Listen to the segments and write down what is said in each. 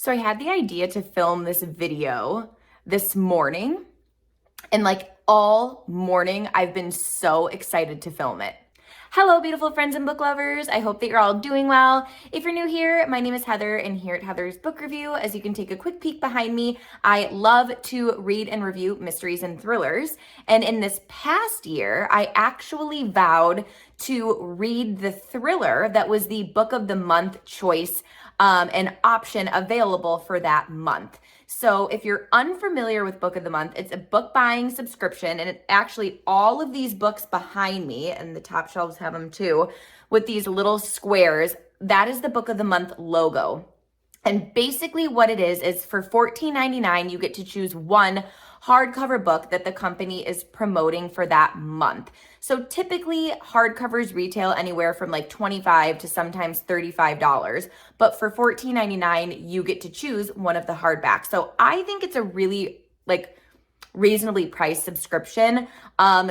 So I had the idea to film this video this morning, and like all morning, I've been so excited to film it. Hello, beautiful friends and book lovers. I hope that you're all doing well. If you're new here, my name is Heather, and here at Heather's Book Review, as you can take a quick peek behind me, I love to read and review mysteries and thrillers. And in this past year, I actually vowed to read the thriller that was the Book of the Month choice, an option available for that month. So if you're unfamiliar with Book of the Month, it's a book buying subscription, and it actually all of these books behind me, and the top shelves have them too, with these little squares, that is the Book of the Month logo. And basically what it is for $14.99, you get to choose one hardcover book that the company is promoting for that month. So typically hardcovers retail anywhere from like $25 to sometimes $35, but for $14.99, you get to choose one of the hardbacks. So I think it's a really reasonably priced subscription.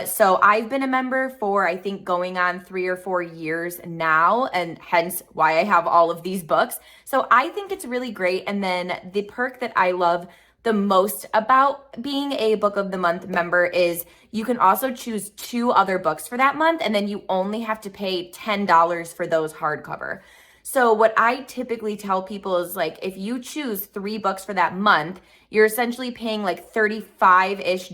So I've been a member for, I think, going on 3 or 4 years now, and hence why I have all of these books. So I think it's really great. And then the perk that I love the most about being a Book of the Month member is you can also choose 2 other books for that month, and then you only have to pay $10 for those hardcover. So what I typically tell people is, like, if you choose 3 books for that month, you're essentially paying like $35-ish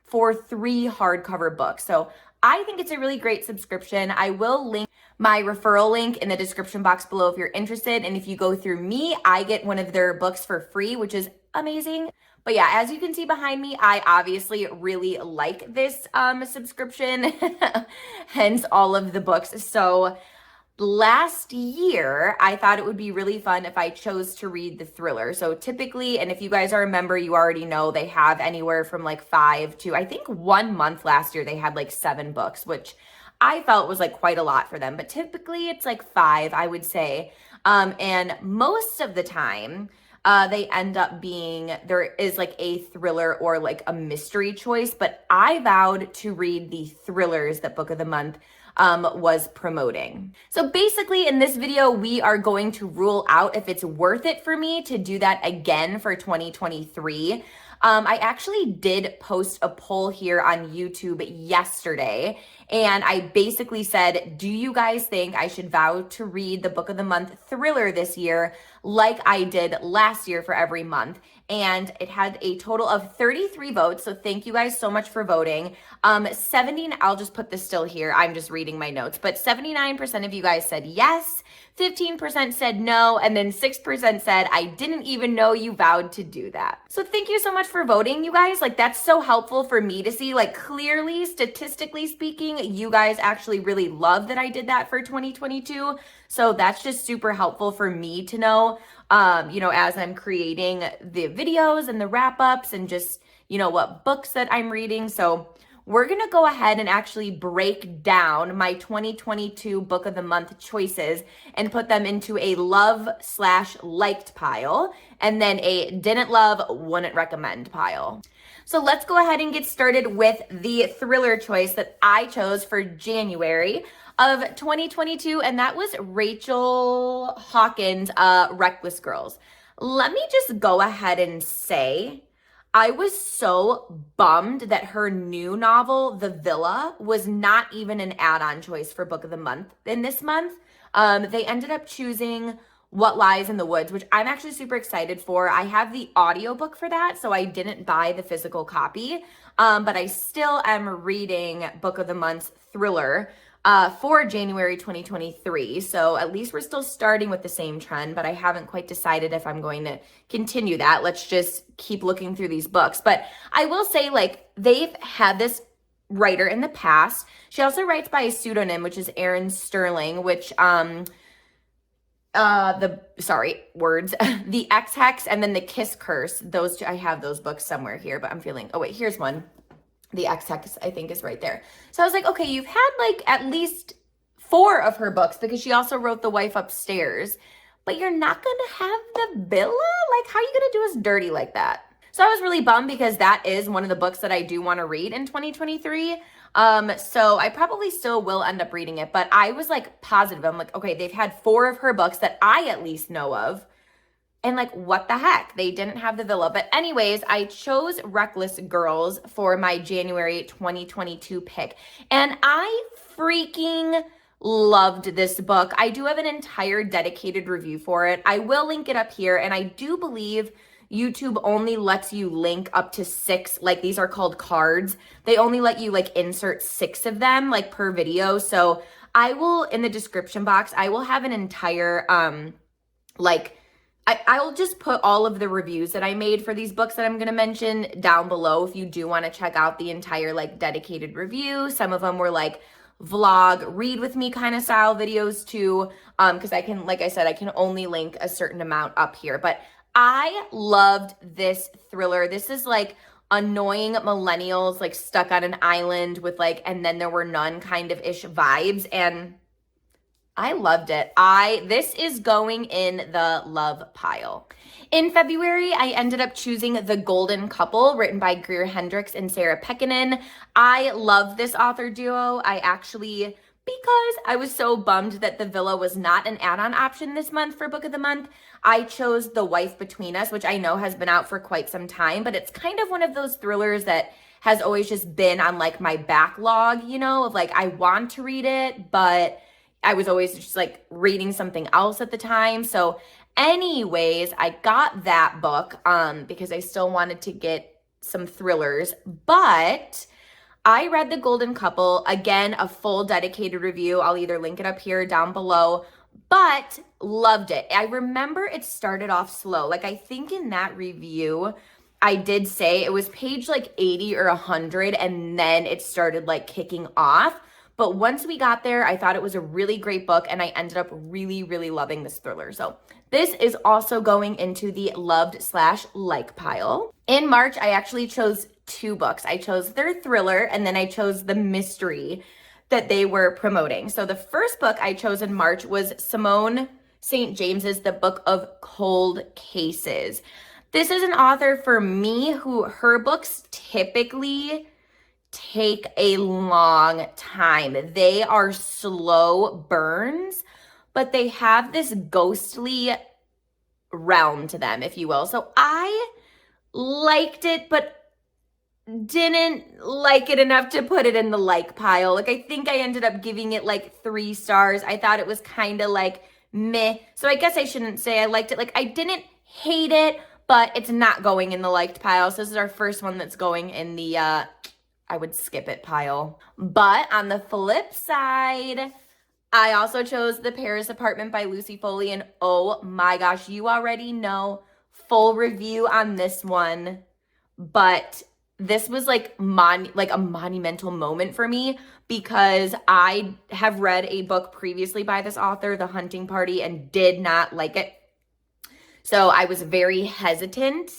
for 3 hardcover books. So I think it's a really great subscription. I will link my referral link in the description box below if you're interested. And if you go through me, I get one of their books for free, which is amazing. But yeah, as you can see behind me, I obviously really like this subscription, hence all of the books. So last year, I thought it would be really fun if I chose to read the thriller. So typically, and if you guys are a member, you already know they have anywhere from like 5 to, I think 1 month last year, they had like 7 books, which I felt was like quite a lot for them. But typically it's like 5, I would say. And most of the time, they end up being, there is like a thriller or like a mystery choice, but I vowed to read the thrillers that Book of the Month was promoting. So basically in this video, we are going to rule out if it's worth it for me to do that again for 2023. I actually did post a poll here on YouTube yesterday, and I basically said, do you guys think I should vow to read the Book of the Month thriller this year like I did last year for every month? And it had a total of 33 votes. So thank you guys so much for voting. 70, I'll just put this still here. I'm just reading my notes, but 79% of you guys said yes, 15% said no, and then 6% said, I didn't even know you vowed to do that. So thank you so much for voting, you guys. Like, that's so helpful for me to see. Like, clearly, statistically speaking, you guys actually really love that I did that for 2022. So that's just super helpful for me to know, as I'm creating the videos and the wrap-ups and just, what books that I'm reading. So we're going to go ahead and actually break down my 2022 Book of the Month choices and put them into a love/liked pile, and then a didn't love, wouldn't recommend pile. So let's go ahead and get started with the thriller choice that I chose for January of 2022, and that was Rachel Hawkins' Reckless Girls. Let me just go ahead and say, I was so bummed that her new novel, The Villa, was not even an add-on choice for Book of the Month in this month. They ended up choosing What Lies in the Woods, which I'm actually super excited for. I have the audiobook for that, so I didn't buy the physical copy, but I still am reading Book of the Month's thriller for January 2023. So at least we're still starting with the same trend, but I haven't quite decided if I'm going to continue that. Let's just keep looking through these books. But I will say, like, they've had this writer in the past. She also writes by a pseudonym, which is Erin Sterling, which, the X-Hex and then the Kiss Curse. Those two, I have those books somewhere here, but I'm feeling, oh wait, here's one. The X-Hex, I think, is right there. So I was like, okay, you've had like at least 4 of her books, because she also wrote The Wife Upstairs, but you're not going to have The Villa? Like, how are you going to do us dirty like that? So I was really bummed, because that is one of the books that I do want to read in 2023. So I probably still will end up reading it, but I was like positive. I'm like, okay, they've had 4 of her books that I at least know of, And like, what the heck? They didn't have the villa. But anyways, I chose Reckless Girls for my January 2022 pick. And I freaking loved this book. I do have an entire dedicated review for it. I will link it up here. And I do believe YouTube only lets you link up to 6, like these are called cards. They only let you like insert 6 of them like per video. So I will, in the description box, I will have an entire, I'll just put all of the reviews that I made for these books that I'm going to mention down below if you do want to check out the entire like dedicated review. Some of them were like vlog, read with me kind of style videos too, because I can, like I said, I can only link a certain amount up here. But I loved this thriller. This is like annoying millennials like stuck on an island with like, and then there were none kind of ish vibes, and I loved it. This is going in the love pile. In February, I ended up choosing The Golden Couple, written by Greer Hendricks and Sarah Pekkanen. I love this author duo. Because I was so bummed that The Villa was not an add-on option this month for Book of the Month, I chose The Wife Between Us, which I know has been out for quite some time, but it's kind of one of those thrillers that has always just been on like my backlog, you know, of like, I want to read it, but I was always just like reading something else at the time. So anyways, I got that book because I still wanted to get some thrillers, but I read The Golden Couple. Again, a full dedicated review. I'll either link it up here or down below, but loved it. I remember it started off slow. Like I think in that review, I did say it was page like 80 or 100 and then it started like kicking off. But once we got there, I thought it was a really great book and I ended up really, really loving this thriller. So this is also going into the loved/like pile. In March, I actually chose 2 books. I chose their thriller and then I chose the mystery that they were promoting. So the first book I chose in March was Simone St. James's The Book of Cold Cases. This is an author for me who her books typically take a long time. They are slow burns, but they have this ghostly realm to them, if you will. So I liked it, but didn't like it enough to put it in the like pile. Like I think I ended up giving it like 3 stars. I thought it was kind of like meh. So I guess I shouldn't say I liked it. Like I didn't hate it, but it's not going in the liked pile. So this is our first one that's going in the I would skip it pile. But on the flip side, I also chose The Paris Apartment by Lucy Foley, and oh my gosh, you already know, full review on this one, but this was like a monumental moment for me because I have read a book previously by this author, The Hunting Party, and did not like it. So I was very hesitant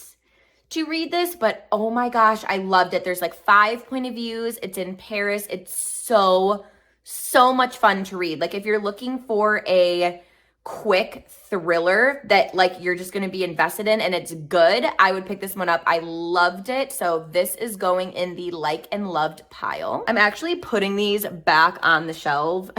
to read this, but oh my gosh, I loved it. There's like 5 point of views. It's in Paris. It's so much fun to read. Like if you're looking for a quick thriller that like you're just going to be invested in and it's good, I would pick this one up. I loved it. So this is going in the like and loved pile. I'm actually putting these back on the shelf.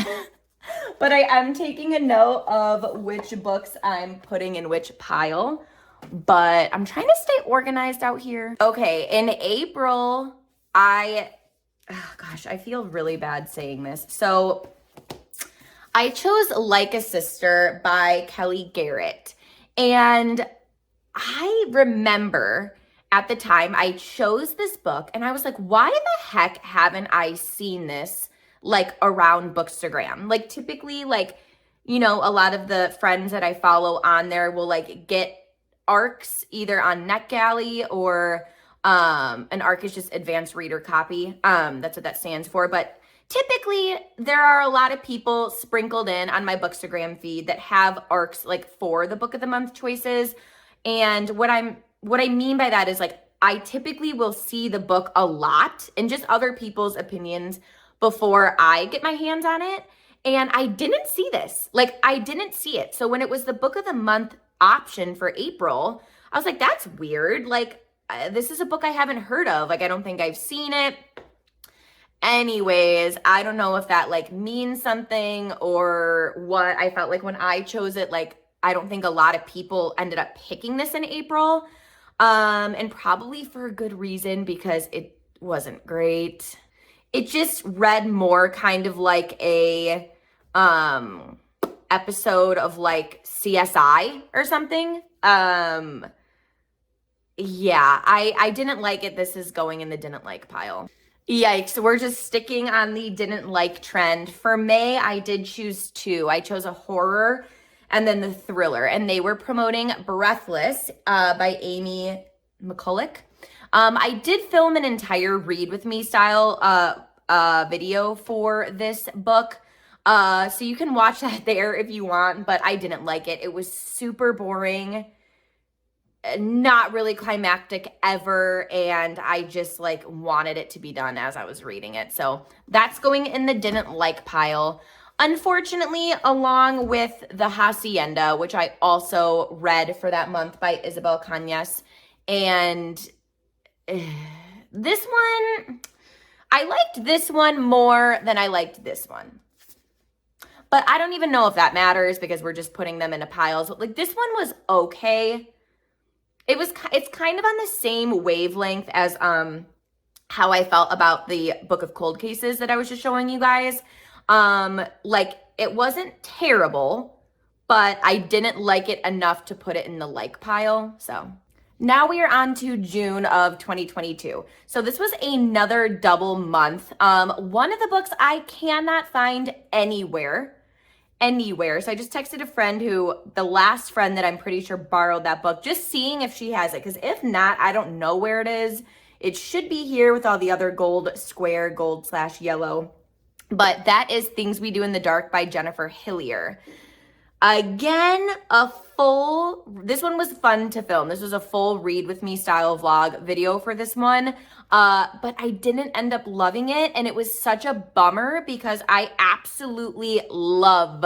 But I am taking a note of which books I'm putting in which pile. But I'm trying to stay organized out here. Okay, in April, I feel really bad saying this. So I chose Like a Sister by Kelly Garrett. And I remember at the time I chose this book and I was like, why the heck haven't I seen this like around Bookstagram? Like typically like, you know, a lot of the friends that I follow on there will like get ARCs either on NetGalley or an ARC is just advanced reader copy. That's what that stands for. But typically there are a lot of people sprinkled in on my Bookstagram feed that have ARCs like for the Book of the Month choices. And what I mean by that is like I typically will see the book a lot and just other people's opinions before I get my hands on it. And I didn't see this. Like I didn't see it. So when it was the Book of the Month option for April, I was like, that's weird. Like this is a book I haven't heard of. Like I don't think I've seen it. Anyways, I don't know if that like means something or what. I felt like when I chose it, like I don't think a lot of people ended up picking this in April. And probably for a good reason, because it wasn't great. It just read more kind of like a episode of like CSI or something. Yeah, I didn't like it. This is going in the didn't like pile. Yikes, we're just sticking on the didn't like trend. For May, I did choose two. I chose a horror and then the thriller, and they were promoting Breathless by Amy McCulloch. I did film an entire read with me style video for this book. So you can watch that there if you want, but I didn't like it. It was super boring, not really climactic ever, and I just like wanted it to be done as I was reading it. So that's going in the didn't like pile. Unfortunately, along with The Hacienda, which I also read for that month by Isabel Cañas, and this one, I liked this one more than I liked this one. But I don't even know if that matters because we're just putting them into piles. Like, this one was okay. It's kind of on the same wavelength as how I felt about the Book of Cold Cases that I was just showing you guys. Like, it wasn't terrible, but I didn't like it enough to put it in the like pile. So now we are on to June of 2022. So this was another double month. One of the books I cannot find anywhere. So I just texted a friend the last friend that I'm pretty sure borrowed that book, just seeing if she has it. Because if not, I don't know where it is. It should be here with all the other gold / yellow. But that is Things We Do in the Dark by Jennifer Hillier. Again, this one was fun to film. This was a full read with me style vlog video for this one. But I didn't end up loving it. And it was such a bummer because I absolutely love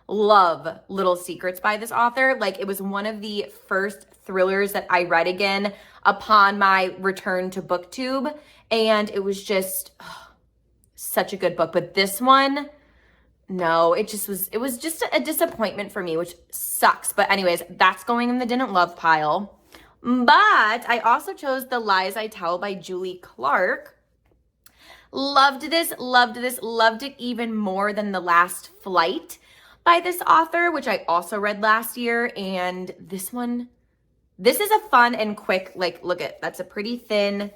Little Secrets by this author. Like, it was one of the first thrillers that I read again upon my return to BookTube. And it was just such a good book. But this one, no, it was just a disappointment for me, which sucks. But anyways, that's going in the didn't love pile. But I also chose The Lies I Tell by Julie Clark. Loved it even more than The Last Flight by this author, which I also read last year. And this is a fun and quick, like, that's a pretty thin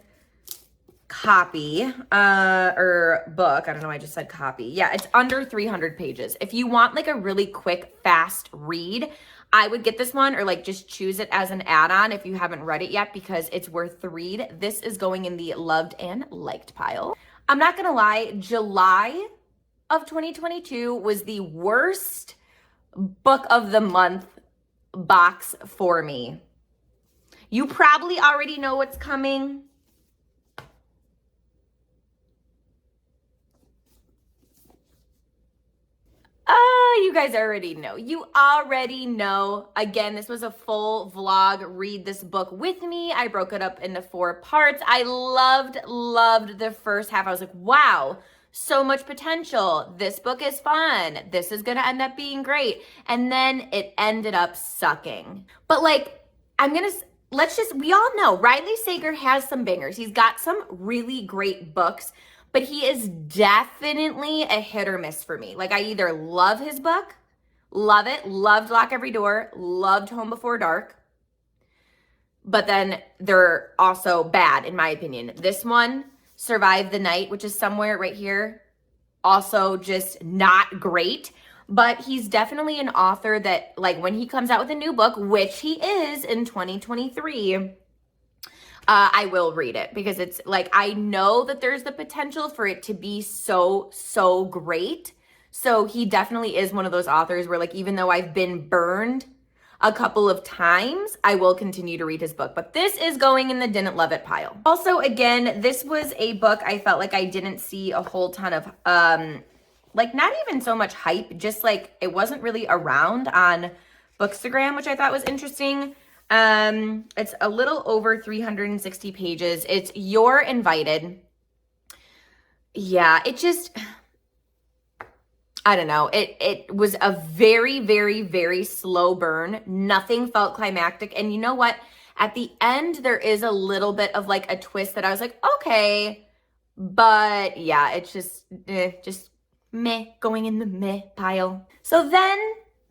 copy or book. I don't know, I just said copy. Yeah, it's under 300 pages. If you want like a really quick, fast read, I would get this one, or like just choose it as an add-on if you haven't read it yet, because it's worth the read. This is going in the loved and liked pile. I'm not gonna lie, July of 2022 was the worst book of the month box for me. You probably already know what's coming. Oh, you guys already know. You already know. Again, this was a full vlog. Read this book with me. I broke it up into 4 parts. I loved the first half. I was like, wow, so much potential. This book is fun. This is going to end up being great. And then it ended up sucking. But like, we all know Riley Sager has some bangers. He's got some really great books. But he is definitely a hit or miss for me. Like, I either love his book, love it, loved Lock Every Door, loved Home Before Dark, but then they're also bad, in my opinion. This one, Survive the Night, which is somewhere right here, also just not great. But he's definitely an author that, like, when he comes out with a new book, which he is in 2023, I will read it, because it's like, I know that there's the potential for it to be so great. So he definitely is one of those authors where, like, even though I've been burned a couple of times, I will continue to read his book. But this is going in the didn't love it pile. Also, again, this was a book I felt like I didn't see a whole ton of, like, not even so much hype, just like it wasn't really around on Bookstagram, which I thought was interesting. It's a little over 360 pages. It's You're Invited. Yeah, I don't know. It was a very, very, very slow burn. Nothing felt climactic. And you know what? At the end, there is a little bit of like a twist that I was like, okay. But yeah, it's just meh, going in the meh pile. So then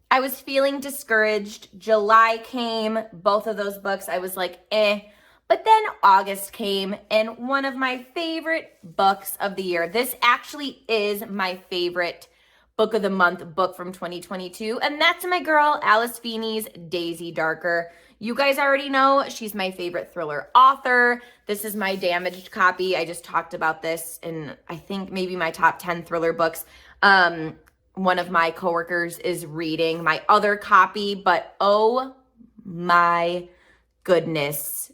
I was feeling discouraged. July came, both of those books, I was like, eh. But then August came, and one of my favorite books of the year. This actually is my favorite book of the month book from 2022, and that's my girl Alice Feeney's Daisy Darker. You guys already know she's my favorite thriller author. This is my damaged copy. I just talked about this in, I think, maybe my top 10 thriller books. One of my coworkers is reading my other copy, but oh my goodness,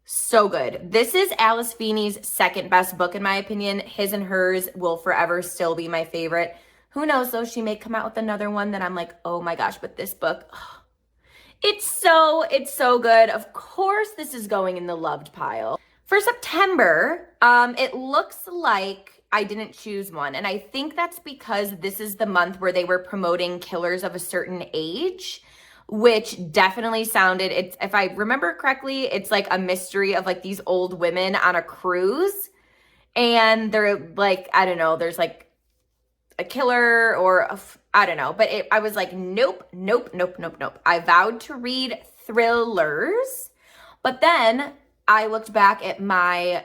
so good. This is Alice Feeney's second best book in my opinion. His and Hers will forever still be my favorite. Who knows though, she may come out with another one that I'm like, oh my gosh, but this book, oh, it's so good. Of course, this is going in the loved pile. For September, it looks like I didn't choose one. And I think that's because this is the month where they were promoting Killers of a Certain Age, which definitely sounded, it's, if I remember correctly, it's like a mystery of like these old women on a cruise. And they're like, I don't know, there's like a killer or I don't know, but I was like, nope. I vowed to read thrillers, but then I looked back at my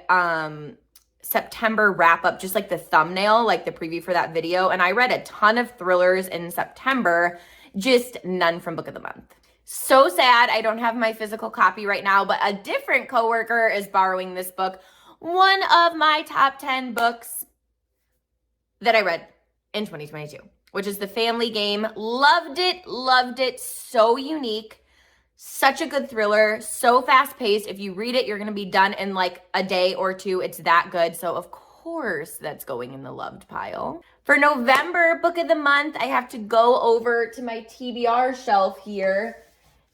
September wrap up, just like the thumbnail, like the preview for that video, and I read a ton of thrillers in September, just none from Book of the Month. So sad I don't have my physical copy right now, but a different coworker is borrowing this book, one of my top 10 books that I read in 2022, which is The Family Game. Loved it. So unique, such a good thriller, so fast paced. If you read it, you're gonna be done in like a day or two. It's that good. So of course that's going in the loved pile. For November book of the month, I have to go over to my TBR shelf here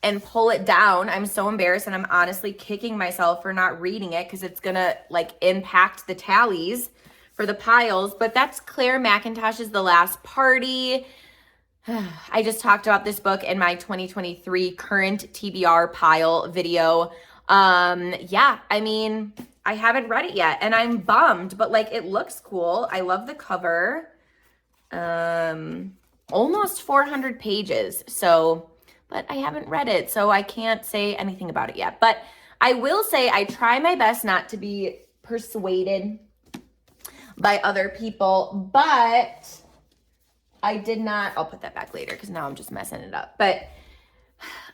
and pull it down. I'm so embarrassed, and I'm honestly kicking myself for not reading it because it's gonna like impact the tallies for the piles, but that's Claire McIntosh's The Last Party. I just talked about this book in my 2023 current TBR pile video. Yeah, I mean, I haven't read it yet and I'm bummed, but like it looks cool. I love the cover. Almost 400 pages. So, but I haven't read it, so I can't say anything about it yet. But I will say I try my best not to be persuaded by other people, but I did not, I'll put that back later because now I'm just messing it up. But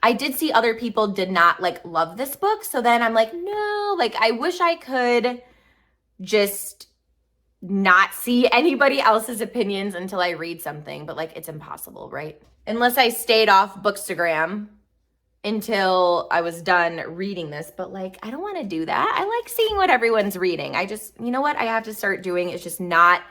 I did see other people did not like love this book. So then I'm like, no, like I wish I could just not see anybody else's opinions until I read something, but like it's impossible, right? Unless I stayed off Bookstagram until I was done reading this, but like, I don't want to do that. I like seeing what everyone's reading. I just, you know what I have to start doing is just not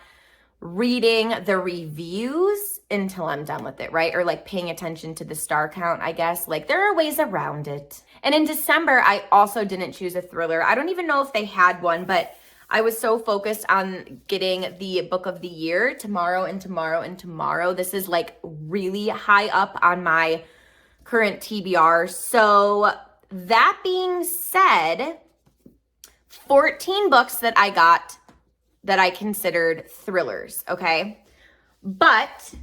reading the reviews until I'm done with it, right? Or like paying attention to the star count, I guess. Like there are ways around it. And in December, I also didn't choose a thriller. I don't even know if they had one, but I was so focused on getting the book of the year tomorrow and tomorrow and tomorrow. This is like really high up on my current TBR. So that being said, 14 books that I got that I considered thrillers, okay? But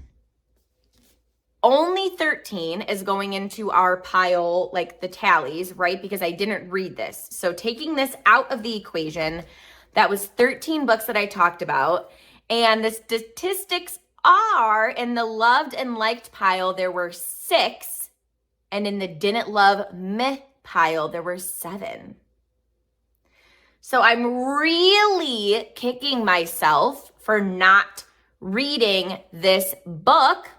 only 13 is going into our pile, like the tallies, right? Because I didn't read this. So taking this out of the equation, that was 13 books that I talked about. And the statistics are in the loved and liked pile, there were 6. And in the didn't love meh pile, there were 7. So I'm really kicking myself for not reading this book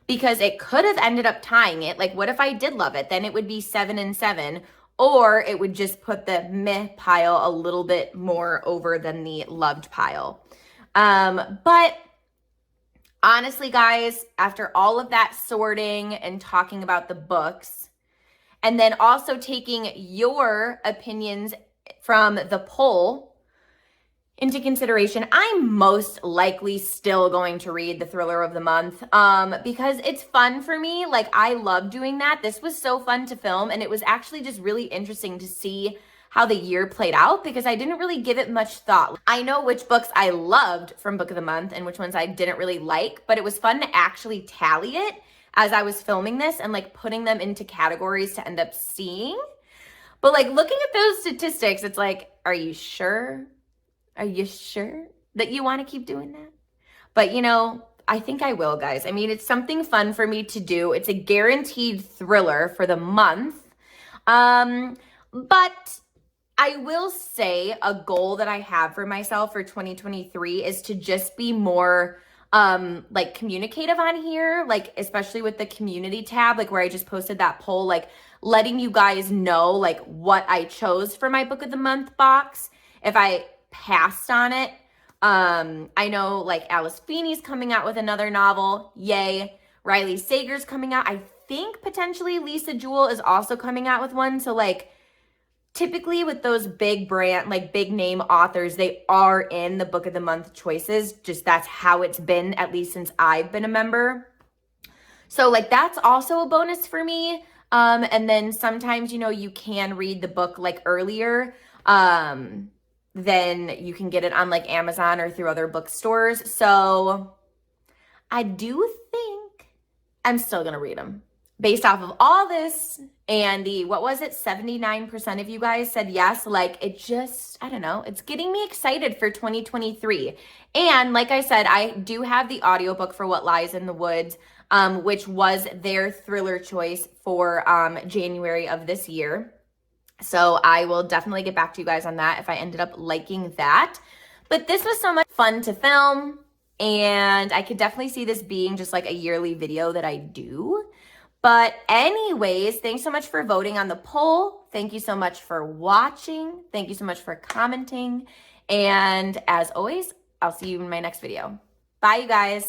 because it could have ended up tying it. Like, what if I did love it? Then it would be 7 and 7, or it would just put the meh pile a little bit more over than the loved pile. But honestly, guys, after all of that sorting and talking about the books, and then also taking your opinions from the poll, into consideration, I'm most likely still going to read the thriller of the month because it's fun for me. Like, I love doing that. This was so fun to film, and it was actually just really interesting to see how the year played out because I didn't really give it much thought. I know which books I loved from Book of the Month and which ones I didn't really like, but it was fun to actually tally it as I was filming this and like putting them into categories to end up seeing. But like looking at those statistics, it's like, are you sure? Are you sure that you want to keep doing that? But you know, I think I will, guys. I mean, it's something fun for me to do. It's a guaranteed thriller for the month. But I will say a goal that I have for myself for 2023 is to just be more like communicative on here, like especially with the community tab, like where I just posted that poll, like letting you guys know like what I chose for my book of the month box. If I passed on it, I know like Alice Feeney's coming out with another novel, yay. Riley Sager's coming out. I think potentially Lisa Jewell is also coming out with one. So like typically with those big brand, like big name authors, they are in the book of the month choices. Just that's how it's been, at least since I've been a member. So like that's also a bonus for me. And then sometimes, you know, you can read the book like earlier. Then you can get it on like Amazon or through other bookstores. So I do think I'm still going to read them based off of all this. And the, what was it? 79% of you guys said yes. Like it just, I don't know. It's getting me excited for 2023. And like I said, I do have the audiobook for What Lies in the Woods, which was their thriller choice for January of this year. So I will definitely get back to you guys on that if I ended up liking that. But this was so much fun to film, and I could definitely see this being just like a yearly video that I do. But anyways, thanks so much for voting on the poll. Thank you so much for watching. Thank you so much for commenting. And as always, I'll see you in my next video. Bye, you guys.